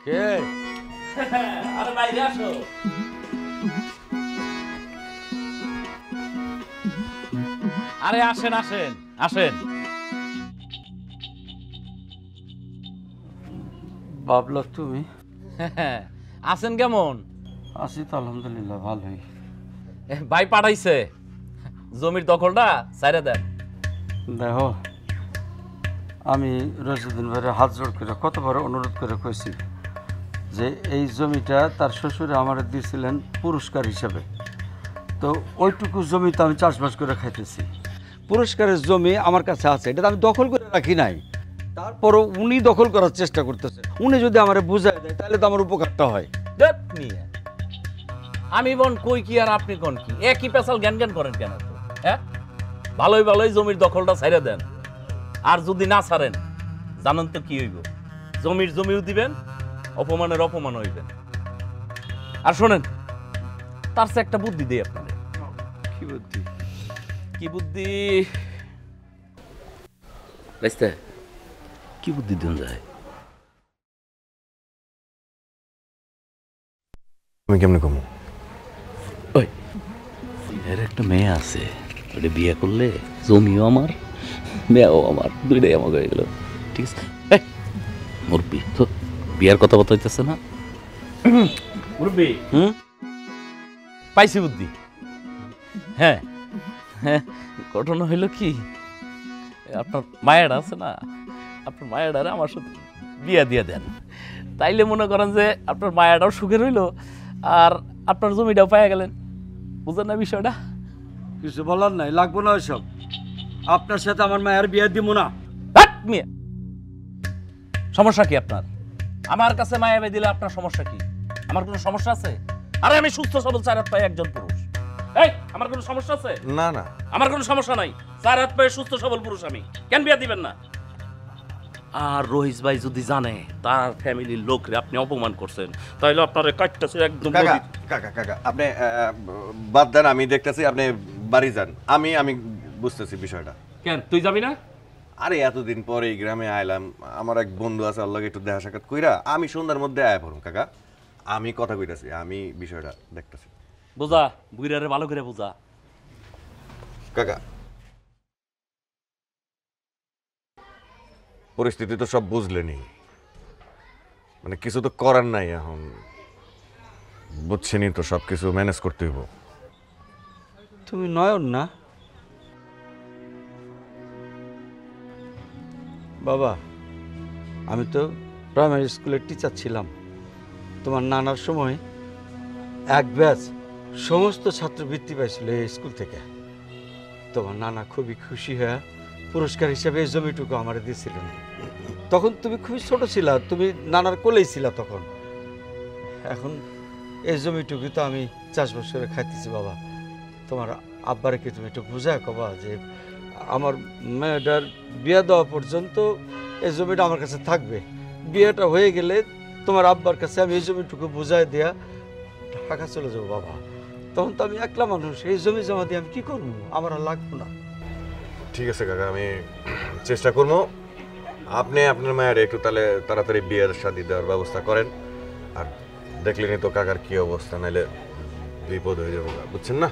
কে? আরে বাইরে আসো। আরে আসেন আসেন আসেন। বাবলা তুমি? আছেন কেমন? আছি তো আলহামদুলিল্লাহ ভালোই। ভাই পাঠাইছে জমির দখলটা ছাইড়া দেন। দেখো, আমি রশিদুল ভাইয়ের হাত জোড় করে কতবার অনুরোধ করে কইছি যে এই জমিটা তার শ্বশুরে আমার দিয়েছিলেন পুরস্কার হিসেবে, তো ওইটুকু জমি তো আমি চাষবাস করে খাইতেছি। পুরস্কারের জমি আমার কাছে আছে, এটা তো আমি দখল করে রাখি নাই। তারপরও উনি দখল করার চেষ্টা করতেছে। উনি যদি আমার বুঝাই দেয় তাহলে তো আমার উপকারটা হয়। দেখ নিয়ে আমি বন কই কি আর আপনি কোন কি একই পেশাল জ্ঞান জ্ঞান করেন কেন তো? হ্যাঁ, ভালোই ভালোই জমির দখলটা ছাইড়া দেন। আর যদি না ছাড়েন জানেন তো কি হইব, জমির জমিও দিবেন, অপমানের অপমান হইবেন। আর শোনেন, তার চেয়ে একটা বুদ্ধি দিই আপনাদের। কি বুদ্ধি? কি বুদ্ধি বুঝতে কি বুদ্ধি দেন যায়? আমি কেমনে কমু? ওই এর একটা মেয়ে আছে, ওটা বিয়ে করলে জমিও আমার মেয়েও আমার, দুইটাই আমার হয়ে গেল। ঠিক আছে, মুরব্বি তো বিয়ার কথা বলতে হইতেছে না। মুরব্বি পাইছি বুদ্ধি। হ্যাঁ হ্যাঁ, ঘটনা হইল কি, আপনার মায়েরা আছে না, আপনার মায়েরারে আমার সাথে বিয়া দিয়ে দেন। তাইলে মনে করেন যে আপনার মায়াটাও সুখে রইল আর আপনার জমিটাও পাইয়া গেলেন। বুঝলেন না বিষয়টা? কিছু বলার নাই, লাগবো না ওইসব। আপনার সাথে আমার মায়ের বিয়ে দিব না। মিয়া, সমস্যা কি আপনার? আমার কাছে মায়া বিয়ে দিলে আপনার সমস্যা কি? আমার কোনো সমস্যা আছে? আরে আমি সুস্থ সবল চার হাত পায়ে একজন পুরুষ। এই আমার কোনো সমস্যা আছে? না না, আমার কোনো সমস্যা নাই, চার হাত পায়ে সুস্থ সবল পুরুষ আমি। কেন বিয়া দিবেন না? আর রহিস ভাই যদি জানে তার ফ্যামিলির লোকরে আপনি অপমান করছেন, তাহলে আপনার কাটতেছে একদম। কাকা কাকা কাকা আপনি বাদ দেন, আমি দেখতেছি, আপনি বাড়ি যান। আমি বুঝতেছি বিষয়টা। কেন তুই যাবি না? আরে এতদিন পরে এই গ্রামে আইলাম, আমার এক বন্ধু আছে, আল্লাহকে একটু দেখা সাক্ষাৎ কইরা আমি সন্ধ্যার মধ্যে আয়া পড়ুন। কাকা আমি কথা কইতাছি, আমি বিষয়টা দেখতেছি। বুঝা বুইরারে ভালো করে বুঝা। কাকা পরিস্থিতি তো সব বুঝলেনি, মানে কিছু তো করার নাই এখন, বুঝছেনই তো, সব কিছু ম্যানেজ করতে হইব। তুমি নয়ন না? বাবা, আমি তো প্রাইমারি স্কুলের টিচার ছিলাম। তোমার নানার সময় এক ব্যাচ সমস্ত ছাত্র বৃত্তি পাইছিল এই স্কুল থেকে। তোমার নানা খুবই খুশি হয়ে পুরস্কার হিসেবে এই জমিটুকু আমার দিয়েছিলেন। তখন তুমি খুবই ছোট ছিলা, তুমি নানার কোলেই ছিলা তখন। এখন এই জমিটুকু তো আমি চাষবাস করে খাইতেছি। বাবা, তোমার আব্বারে কি তুমি একটু বুঝায় কবা যে আমার মেয়েটার বিয়ে দেওয়া পর্যন্ত এই জমিটা আমার কাছে থাকবে, বিয়েটা হয়ে গেলে তোমার আব্বার কাছে আমি এই জমিটুকু বুঝাই দেয়া ঢাকা চলে যাবো। বাবা, তখন তো আমি একলা মানুষ, এই জমি জমা দিয়ে আমি কি করবো? আমার আর লাগবো না। ঠিক আছে কাকা, আমি চেষ্টা করবো। আপনি আপনার মায়ের একটু তাহলে তাড়াতাড়ি বিয়ের শাদী দেওয়ার ব্যবস্থা করেন। আর দেখলেনি তো কাকার কি অবস্থা, নাইলে বিপদ হয়ে যাবো, বুঝছেন না?